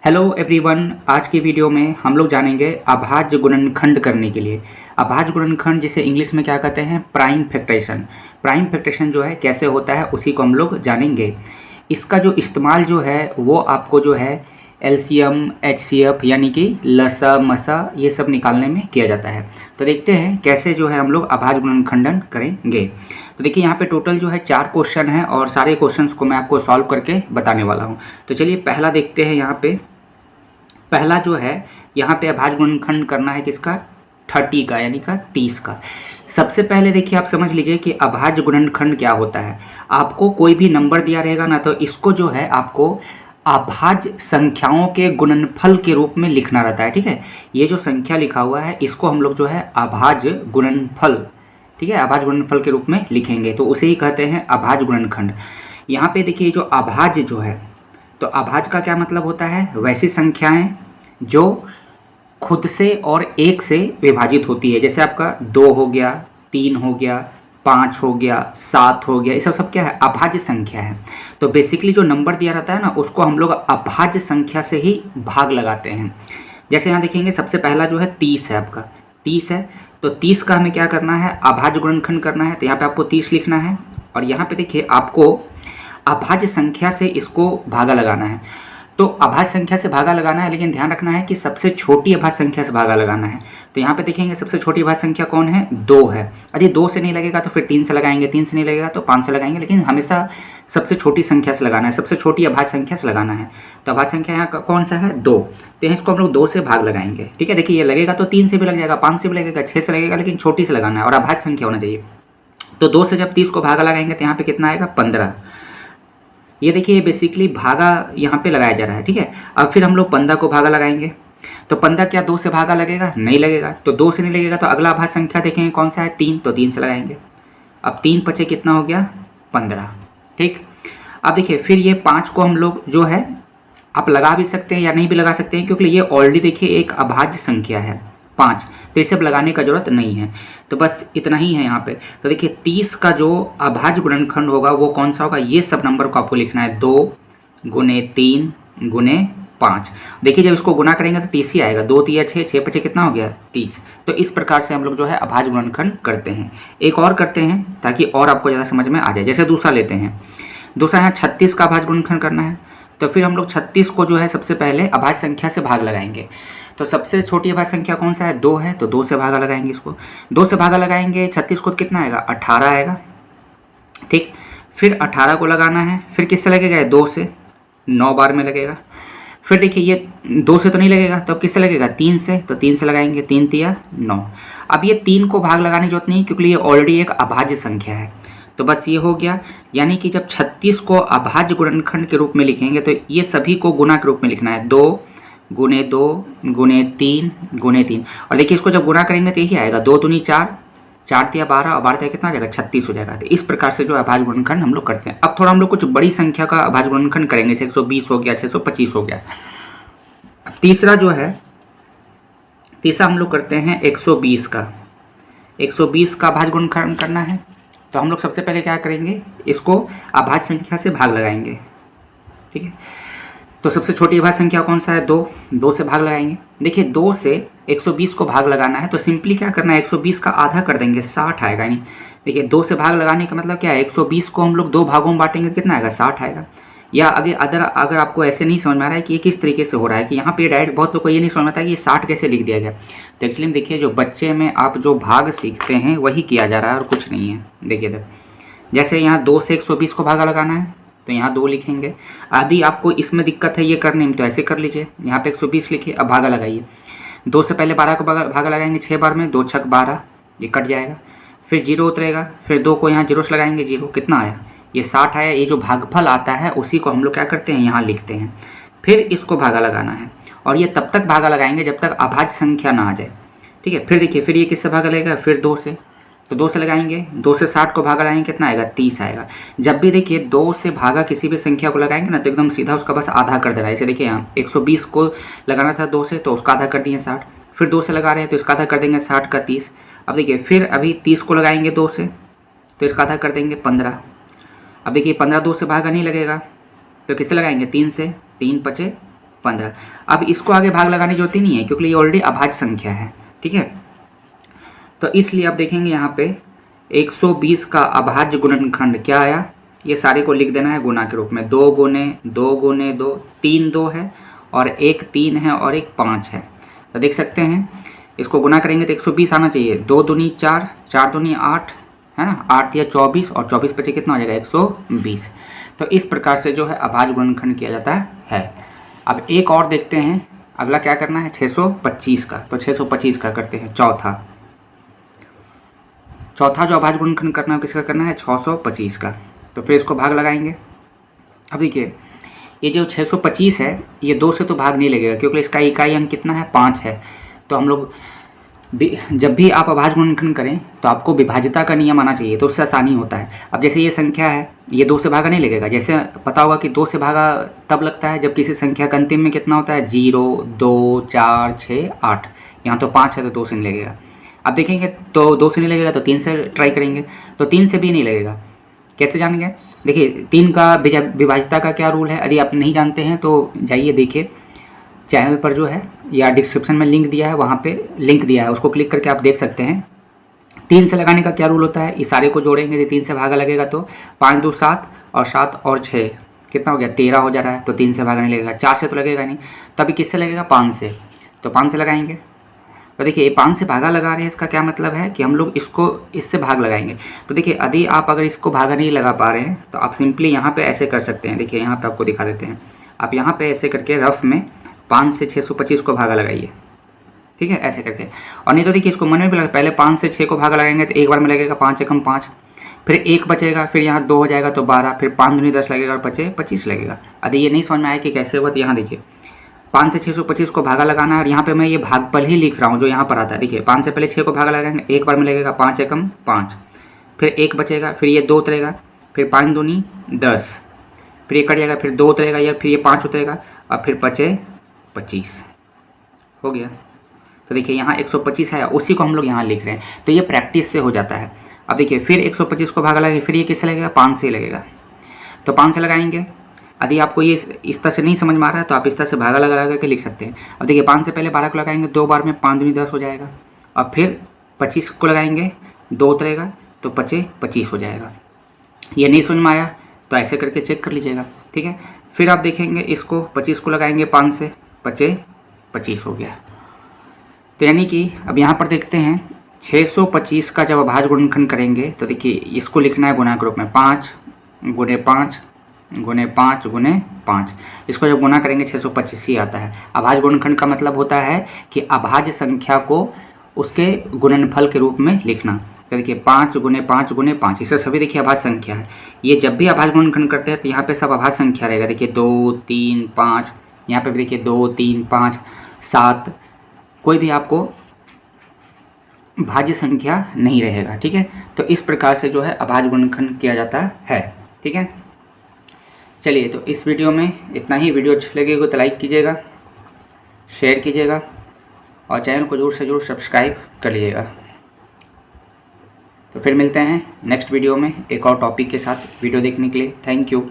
Hello everyone, आज की video में हम लोग जानेंगे अभाज्य गुणनखंड करने के लिए। अभाज्य गुणनखंड जिसे इंग्लिश में क्या कहते हैं, प्राइम फैक्टरेशन। प्राइम फैक्टरेशन जो है कैसे होता है उसी को हम लोग जानेंगे। इसका जो इस्तेमाल जो है वो आपको जो है एलसीएम, एचसीएफ यानी कि लसा मसा ये सब निकालने में किया जाता है। तो देखते हैं कैसे जो है हम लोग अभाज्य गुणनखंडन करेंगे। तो देखिए यहाँ पे टोटल जो है 4 क्वेश्चन हैं और सारे क्वेश्चंस को मैं आपको सॉल्व करके बताने वाला हूँ। तो चलिए पहला देखते हैं। यहाँ पे पहला जो है यहाँ पे अभाज्य गुणनखंड करना है किसका, 30 का यानी का 30 का। सबसे पहले देखिए आप समझ लीजिए कि अभाज्य गुणनखंड क्या होता है। आपको कोई भी नंबर दिया रहेगा ना, तो इसको जो है आपको अभाज्य संख्याओं के गुणनफल के रूप में लिखना रहता है। ठीक है, ये जो संख्या लिखा हुआ है इसको हम लोग जो है अभाज्य गुणनफल, ठीक है, अभाज्य गुणनफल के रूप में लिखेंगे, तो उसे ही कहते हैं अभाज्य गुणनखंड। यहाँ पे देखिए जो अभाज्य जो है, तो अभाज्य का क्या मतलब होता है, वैसी संख्याएं जो खुद से और एक से विभाजित होती है। जैसे आपका 2 हो गया, 3 हो गया, 5 हो गया, 7 हो गया, ये सब क्या है, अभाज्य संख्या है। तो बेसिकली जो नंबर दिया रहता है ना, उसको हम लोग अभाज्य संख्या से ही भाग लगाते हैं। जैसे यहाँ देखेंगे सबसे पहला जो है 30 है, आपका 30 है, तो 30 का हमें क्या करना है, अभाज्य गुणनखंड करना है। तो यहाँ पे आपको 30 लिखना है और यहाँ पे देखिए आपको अभाज्य संख्या से इसको भागा लगाना है। तो अभाज्य संख्या से भागा लगाना है, लेकिन ध्यान रखना है कि सबसे छोटी अभाज्य संख्या से भागा लगाना है। तो यहाँ पे देखेंगे सबसे छोटी अभाज्य संख्या कौन है, 2 है। यदि 2 से नहीं लगेगा तो फिर 3 से लगाएंगे, 3 से नहीं लगेगा तो 5 से लगाएंगे, लेकिन हमेशा सबसे छोटी संख्या से लगाना है, सबसे छोटी अभाज्य संख्या से लगाना है। तो अभाज्य संख्या यहाँ कौन सा है, 2। तो इसको हम लोग 2 से भाग लगाएंगे। ठीक है, देखिए ये लगेगा तो 3 से भी लग जाएगा, 5 से भी लगेगा, 6 से लगेगा, लेकिन छोटी से लगाना है और अभाज्य संख्या होना चाहिए। तो 2 से जब 30 को भागा लगाएंगे तो यहाँ पे कितना आएगा, 15। ये देखिए बेसिकली भागा यहाँ पे लगाया जा रहा है। ठीक है, अब फिर हम लोग 15 को भागा लगाएंगे। तो 15 क्या 2 से भागा लगेगा, नहीं लगेगा। तो 2 से नहीं लगेगा तो अगला अभाज्य संख्या देखेंगे कौन सा है, 3। तो 3 से लगाएंगे। अब 3 पचे कितना हो गया, 15। ठीक, अब देखिए फिर ये 5 को हम लोग जो है आप लगा भी सकते हैं या नहीं भी लगा सकते हैं, क्योंकि ये ऑलरेडी देखिए एक अभाज्य संख्या है 5, तो इसे अब लगाने का जरूरत नहीं है। तो बस इतना ही है यहाँ पे। तो देखिए 30 का जो अभाज्य गुणनखंड होगा वो कौन सा होगा, ये सब नंबर को आपको लिखना है, 2 गुने 3 गुने 5। देखिए जब इसको गुना करेंगे तो 30 ही आएगा, 2 तिया 6, 6 पचे कितना हो गया, 30। तो इस प्रकार से हम लोग जो है अभाज्य गुणनखंड करते हैं। एक और करते हैं ताकि और आपको ज़्यादा समझ में आ जाए। जैसे दूसरा लेते हैं, दूसरा यहाँ 36 का अभाज्य गुणनखंड करना है। तो फिर हम लोग 36 को जो है सबसे पहले अभाज्य संख्या से भाग लगाएंगे। तो सबसे छोटी अभाज्य संख्या कौन सा है, 2 है, तो 2 से भागा लगाएंगे। इसको 2 से भागा लगाएंगे, 36 को कितना आएगा, 18 आएगा। ठीक, फिर 18 को लगाना है, फिर किससे लगेगा, 2 से, 9 बार में लगेगा। फिर देखिए ये 2 से तो नहीं लगेगा, तो अब किससे लगेगा, 3 से। तो 3 से लगाएंगे, 3 तिया 9। अब ये 3 को भाग लगाने की जरूरत नहीं, क्योंकि ये ऑलरेडी एक अभाज्य संख्या है। तो बस ये हो गया। यानी कि जब 36 को अभाज्य गुणनखंड के रूप में लिखेंगे तो ये सभी को गुना के रूप में लिखना है, 2 गुने 2 गुने 3 गुने 3। और देखिए इसको जब गुना करेंगे तो यही आएगा, 2 दूनी 4, 4 तिया 12 और 12 तिया कितना आ जाएगा, 36 हो जाएगा। तो इस प्रकार से जो अभाज्य गुणनखंड हम लोग करते हैं। अब थोड़ा हम लोग कुछ बड़ी संख्या का अभाज्य गुणनखंड करेंगे, जैसे 120 हो गया, 625 हो गया। अब तीसरा जो है, तीसरा हम लोग करते हैं 120 का। 120 का अभाज्य गुणनखंड करना है। तो हम लोग सबसे पहले क्या करेंगे, इसको अभाज्य संख्या से भाग लगाएंगे। ठीक है, तो सबसे छोटी अभाज्य संख्या कौन सा है, 2। 2 से भाग लगाएंगे। देखिए 2 से 120 को भाग लगाना है, तो सिंपली क्या करना है, 120 का आधा कर देंगे, 60 आएगा। नहीं, देखिए 2 से भाग लगाने का मतलब क्या है, 120 को हम लोग 2 भागों में बांटेंगे तो कितना आएगा, 60 आएगा। या अगर आपको ऐसे नहीं समझ में आ रहा है कि ये किस तरीके से हो रहा है, कि यहाँ पे डायरेक्ट बहुत लोग को ये नहीं समझ में आता है कि ये 60 कैसे लिख दिया गया। तो एक्चुअली में देखिए जो बच्चे में आप जो भाग सीखते हैं वही किया जा रहा है और कुछ नहीं है। देखिए इधर जैसे यहाँ 2 से 120 को भागा लगाना है, तो यहाँ 2 लिखेंगे। यदि आपको इसमें दिक्कत है ये करने में तो ऐसे कर लीजिए, यहाँ पे 120 लिखिए, अब भागा लगाइए। 2 से पहले 12 को भागा लगाएंगे 6 बार में, 2 छक 12, ये कट जाएगा। फिर 0 उतरेगा, फिर 2 को यहाँ 0 से लगाएंगे, 0 कितना आया, ये 60 आया। ये जो भागफल आता है उसी को हम लोग क्या करते हैं, यहाँ लिखते हैं। फिर इसको भागा लगाना है और ये तब तक भागा लगाएंगे जब तक अभाज्य संख्या ना आ जाए। ठीक है, फिर देखिए फिर ये किससे भागा लगेगा, फिर 2 से। तो 2 से लगाएंगे, 2 से 60 को भागा लगाएंगे, कितना आएगा, 30 आएगा। जब भी देखिए 2 से भागा किसी भी संख्या को लगाएंगे ना, तो एकदम सीधा उसका बस आधा कर देना है। जैसे देखिए यहाँ 120 को लगाना था 2 से, तो उसका आधा कर दिए 60। फिर 2 से लगा रहे हैं तो इसका आधा कर देंगे, 60 का 30। अब देखिए फिर अभी 30 को लगाएंगे 2 से, तो इसका आधा कर देंगे 15। अब देखिए 15 2 से भागा नहीं लगेगा, तो किससे लगाएंगे, 3 से, 3 पचे 15। अब इसको आगे भाग लगाने की जरूरत ही नहीं है क्योंकि ये ऑलरेडी अभाज्य संख्या है, ठीक है। तो इसलिए आप देखेंगे यहाँ पे 120 का अभाज्य गुणनखंड क्या आया, ये सारे को लिख देना है गुना के रूप में। 2 गुने 2 गुने 2, 3 2 है और एक 3 है और एक 5 है। तो देख सकते हैं इसको गुना करेंगे तो 120 आना चाहिए। 2 दूनी 4, 4 दूनी 8 है ना, 8 या 24 और 24 बचे कितना हो जाएगा 120। तो इस प्रकार से जो है अभाज्य गुणनखंड किया जाता है। अब एक और देखते हैं, अगला क्या करना है 625 का। तो 625 का करते हैं चौथा जो अभाज्य गुणनखंड करना है किसका करना है 625 का। तो फिर इसको भाग लगाएंगे। अब देखिए ये जो 625 है ये 2 से तो भाग नहीं लगेगा क्योंकि इसका इकाई अंक कितना है 5 है। तो हम लोग जब भी आप अभाज्य गुणनखंड करें तो आपको विभाज्यता का नियम आना चाहिए, तो उससे आसानी होता है। अब जैसे ये संख्या है ये 2 से भागा नहीं लगेगा, जैसे पता होगा कि 2 से भागा तब लगता है जब किसी संख्या का अंतिम में कितना होता है 0 2 4 6 8। यहाँ तो 5 है तो 2 से नहीं लगेगा। अब देखेंगे तो 2 से नहीं लगेगा तो 3 से ट्राई करेंगे, तो 3 से भी नहीं लगेगा। कैसे जानेंगे, देखिए 3 का विभाज्यता का क्या रूल है, यदि आप नहीं जानते हैं तो जाइए देखिए चैनल पर जो है या डिस्क्रिप्शन में लिंक दिया है, वहाँ पे लिंक दिया है, उसको क्लिक करके आप देख सकते हैं। 3 से लगाने का क्या रूल होता है, इस सारे को जोड़ेंगे यदि 3 से भागा लगेगा तो 5 2 7 और 7 और 6 कितना हो गया 13 हो जा रहा है। तो 3 से भागा नहीं लगेगा, 4 से तो लगेगा नहीं, तभी किससे लगेगा 5 से। तो 5 से लगाएंगे। तो देखिए 5 से भागा लगा रहे हैं, इसका क्या मतलब है कि हम लोग इसको इससे भाग लगाएंगे। तो देखिए यदि आप अगर इसको भागा नहीं लगा पा रहे हैं तो आप सिंपली यहाँ पे ऐसे कर सकते हैं। देखिए यहाँ पे आपको दिखा देते हैं, आप यहाँ पे ऐसे करके रफ में 5 से 625 को भागा लगाइए, ठीक है, ऐसे करके। और नहीं तो देखिए इसको मन में भी लगा, पहले 5 से 6 को भागा लगाएंगे तो एक बार में लगेगा 5 एकम 5, फिर 1 बचेगा, फिर यहाँ 2 हो जाएगा तो 12, फिर 5 दूनी 10 लगेगा और बचे 25 लगेगा। यदि ये नहीं समझ में आया कि कैसे हुआ तो यहाँ देखिए 5 से 625 को भागा लगाना है और यहाँ पे मैं ये भागफल ही लिख रहा हूँ जो यहाँ पर आता है। देखिए 5 से पहले 6 को भागा लगाएंगे, एक बार में लगेगा 5 एकम 5, फिर 1 बचेगा, फिर ये 2 उतरेगा, फिर 5 दूनी 10, फिर ये कट जाएगा, फिर 2 उतरेगा या फिर ये 5 उतरेगा और फिर बचे 25 हो गया। तो देखिए यहाँ 125 है, उसी को हम लोग यहाँ लिख रहे हैं। तो ये प्रैक्टिस से हो जाता है। अब देखिए फिर 125 को भागा लगाएंगे, फिर ये किससे लगेगा 5 से लगेगा। तो 5 से लगाएंगे। यदि आपको ये इस तरह से नहीं समझ में आ रहा है तो आप इस तरह से भागा लगा करके लिख सकते हैं। अब देखिए 5 से पहले 12 को लगाएंगे, 2 बार में 5 दूनी 10 हो जाएगा, और फिर 25 को लगाएंगे, 2 उतरेगा तो बचे 25 हो जाएगा। ये नहीं समझ में आया तो ऐसे करके चेक कर लीजिएगा, ठीक है। फिर आप देखेंगे इसको 25 को लगाएंगे 5 से, बचे 25 हो गया। तो यानी कि अब यहाँ पर देखते हैं 625 का जब अभाज्य गुणनखंड करेंगे तो देखिए इसको लिखना है गुणा के रूप में 5 गुने 5 गुने 5 गुने 5। इसको जब गुना करेंगे 625 ही आता है। अभाज्य गुणनखंड का मतलब होता है कि अभाज्य संख्या को उसके गुणनफल के रूप में लिखना। तो देखिए 5 गुने 5 गुने 5, इससे सभी देखिए अभाज्य संख्या है। ये जब भी अभाज्य गुणनखंड करते हैं तो यहाँ पे सब अभाज्य संख्या रहेगा। देखिए 2 3 5, यहाँ पे भी देखिए 2 3 5 7, कोई भी आपको भाज्य संख्या नहीं रहेगा, ठीक है। तो इस प्रकार से जो है अभाज्य गुणनखंड किया जाता है, ठीक है। चलिए तो इस वीडियो में इतना ही। वीडियो अच्छी लगेगी तो लाइक कीजिएगा, शेयर कीजिएगा और चैनल को जरूर से जरूर सब्सक्राइब कर लीजिएगा। तो फिर मिलते हैं नेक्स्ट वीडियो में एक और टॉपिक के साथ। वीडियो देखने के लिए थैंक यू।